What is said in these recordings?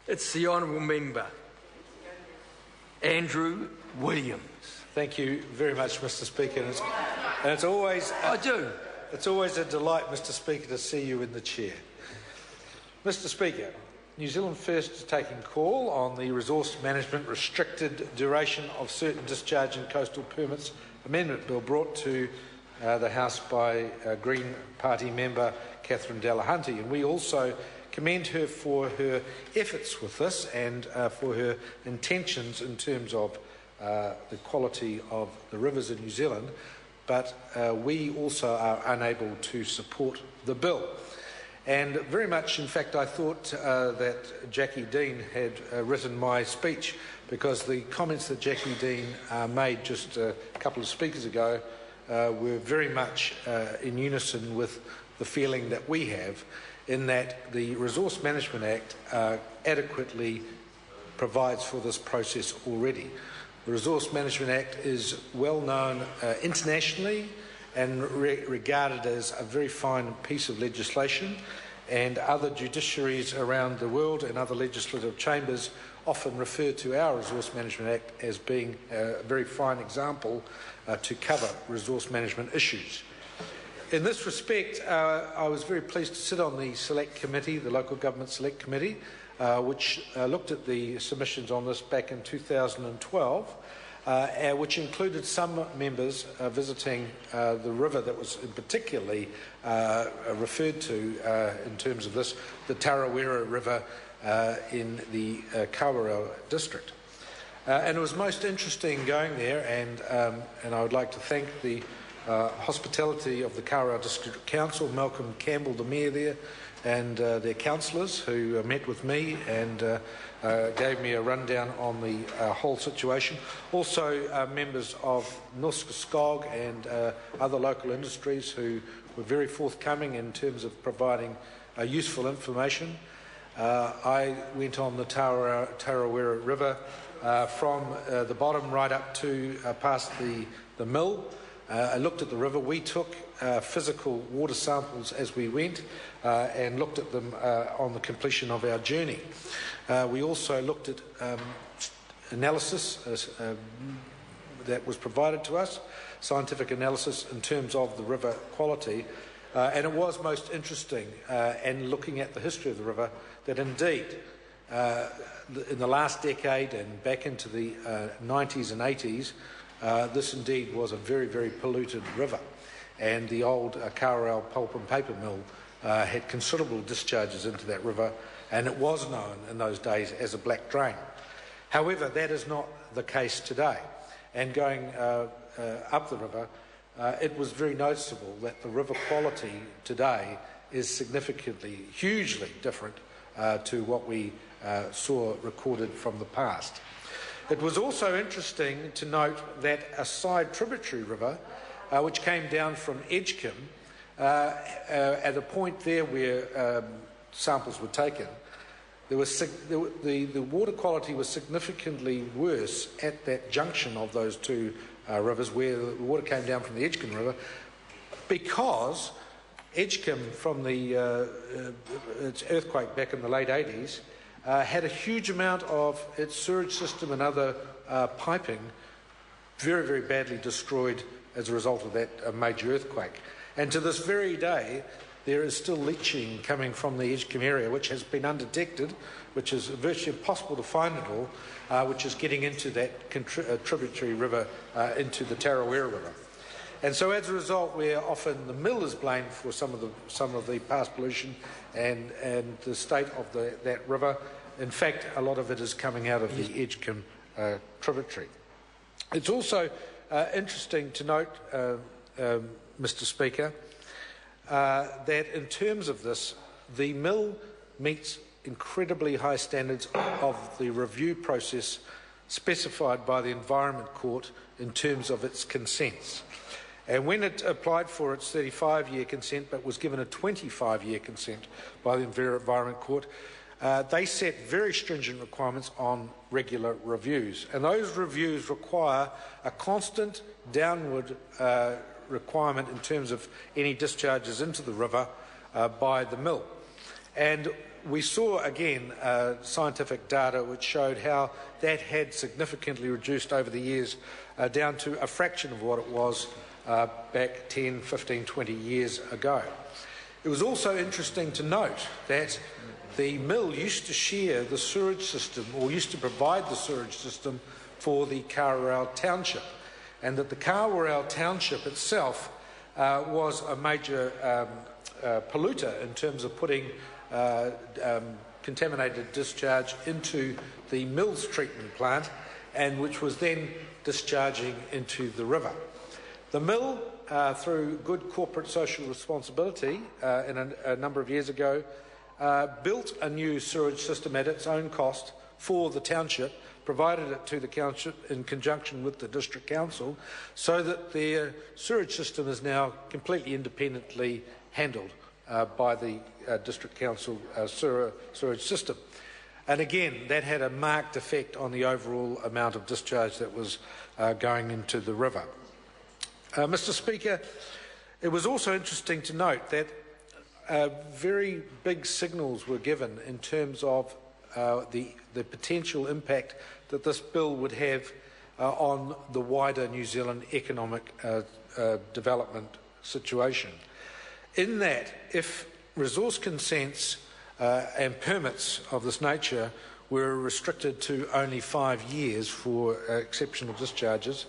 It's the Honourable Member, Andrew Williams. Thank you very much, Mr. Speaker. And it's always It's always a delight, Mr. Speaker, to see you in the chair. Mr. Speaker, New Zealand First is taking call on the Resource Management Restricted Duration of Certain Discharge and Coastal Permits Amendment Bill brought to the House by Green Party member Catherine Delahunty. And we also commend her for her efforts with this and for her intentions in terms of the quality of the rivers in New Zealand, but we also are unable to support the bill. And very much, in fact, I thought that Jackie Dean had written my speech, because the comments that Jackie Dean made just a couple of speakers ago were very much in unison with the feeling that we have, in that the Resource Management Act adequately provides for this process already. The Resource Management Act is well known internationally and regarded as a very fine piece of legislation, and other judiciaries around the world and other legislative chambers often refer to our Resource Management Act as being a very fine example to cover resource management issues. In this respect, I was very pleased to sit on the Select Committee, the Local Government Select Committee, which looked at the submissions on this back in 2012, which included some members visiting the river that was particularly referred to in terms of this, the Tarawera River in the Kawerau district. And it was most interesting going there, and I would like to thank the hospitality of the Kawerau District Council, Malcolm Campbell, the Mayor there, and their councillors who met with me and gave me a rundown on the whole situation. Also members of Norske Skog and other local industries who were very forthcoming in terms of providing useful information. I went on the Tarawera River from the bottom right up to past the mill. I looked at the river. We took physical water samples as we went and looked at them on the completion of our journey. We also looked at analysis that was provided to us, scientific analysis in terms of the river quality, and it was most interesting and looking at the history of the river that indeed in the last decade and back into the 90s and 80s, this indeed was a very, very polluted river, and the old Kawerau pulp and paper mill had considerable discharges into that river, and it was known in those days as a black drain. However, that is not the case today, and going up the river, it was very noticeable that the river quality today is significantly, hugely different to what we saw recorded from the past. It was also interesting to note that a side tributary river, which came down from Edgecombe, at a point there where samples were taken, the water quality was significantly worse at that junction of those two rivers, where the water came down from the Edgecombe River, because Edgecombe, from its earthquake back in the late 80s, had a huge amount of its sewage system and other piping very, very badly destroyed as a result of that major earthquake. And to this very day, there is still leaching coming from the Edgecombe area, which has been undetected, which is virtually impossible to find at all, which is getting into that tributary river, into the Tarawera River. And so as a result, where often the mill is blamed for some of the past pollution and the state of that river, in fact, a lot of it is coming out of the Edgecombe tributary. It's also interesting to note, Mr. Speaker, that in terms of this, the mill meets incredibly high standards of the review process specified by the Environment Court in terms of its consents. And when it applied for its 35-year consent but was given a 25-year consent by the Environment Court, they set very stringent requirements on regular reviews. And those reviews require a constant downward requirement in terms of any discharges into the river by the mill. And we saw again scientific data which showed how that had significantly reduced over the years down to a fraction of what it was back 10, 15, 20 years ago. It was also interesting to note that the mill used to share the sewage system, or used to provide the sewage system for the Kawerau township, and that the Kawerau township itself was a major polluter in terms of putting contaminated discharge into the mill's treatment plant, and which was then discharging into the river. The mill, through good corporate social responsibility a number of years ago, built a new sewage system at its own cost for the township, provided it to the township in conjunction with the district council, so that their sewage system is now completely independently handled by the district council sewage system. And again, that had a marked effect on the overall amount of discharge that was going into the river. Mr. Speaker, it was also interesting to note that very big signals were given in terms of the potential impact that this bill would have on the wider New Zealand economic development situation. In that, if resource consents and permits of this nature were restricted to only 5 years for exceptional discharges,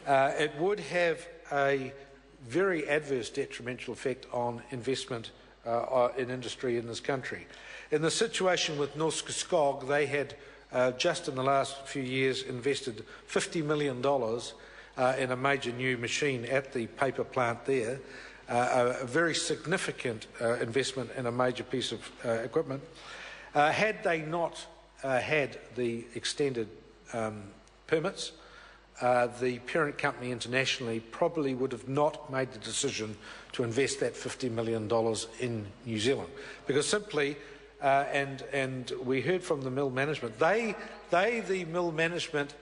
it would have a very adverse detrimental effect on investment in industry in this country. In the situation with Norske Skog, they had just in the last few years invested $50 million in a major new machine at the paper plant there, a very significant investment in a major piece of equipment. Had they not had the extended permits, the parent company internationally probably would have not made the decision to invest that $50 million in New Zealand, because simply, and we heard from the mill management, the mill management,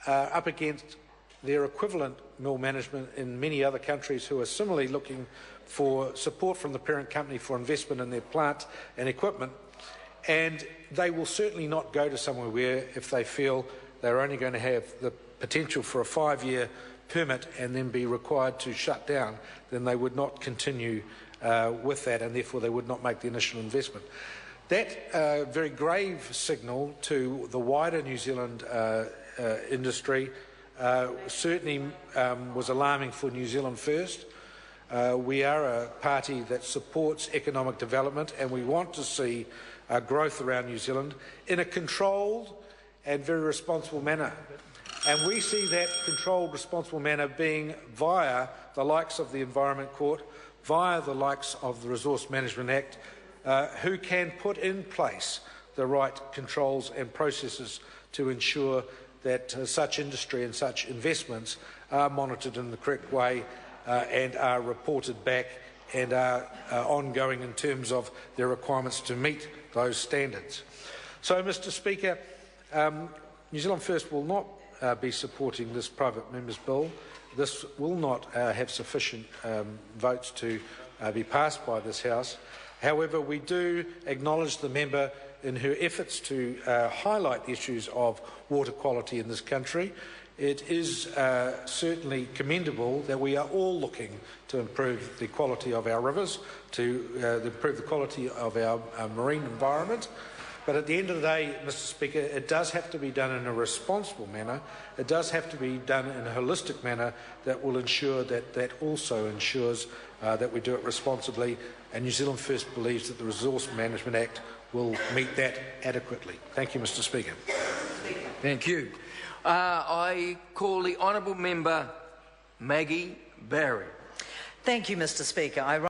up against their equivalent mill management in many other countries who are similarly looking for support from the parent company for investment in their plant and equipment, and they will certainly not go to somewhere where, if they feel they're only going to have the potential for a 5-year permit and then be required to shut down, then they would not continue with that, and therefore they would not make the initial investment. That very grave signal to the wider New Zealand industry certainly was alarming for New Zealand First. We are a party that supports economic development, and we want to see growth around New Zealand in a controlled and very responsible manner. And we see that controlled, responsible manner being via the likes of the Environment Court, via the likes of the Resource Management Act, who can put in place the right controls and processes to ensure that such industry and such investments are monitored in the correct way and are reported back and are ongoing in terms of their requirements to meet those standards. So, Mr. Speaker, New Zealand First will not be supporting this private member's bill. This will not have sufficient votes to be passed by this House. However, we do acknowledge the member in her efforts to highlight the issues of water quality in this country. It is certainly commendable that we are all looking to improve the quality of our rivers, to improve the quality of our marine environment. But at the end of the day, Mr. Speaker, it does have to be done in a responsible manner. It does have to be done in a holistic manner that will ensure that also ensures that we do it responsibly. And New Zealand First believes that the Resource Management Act will meet that adequately. Thank you, Mr. Speaker. Thank you. I call the Honourable Member Maggie Barry. Thank you, Mr. Speaker.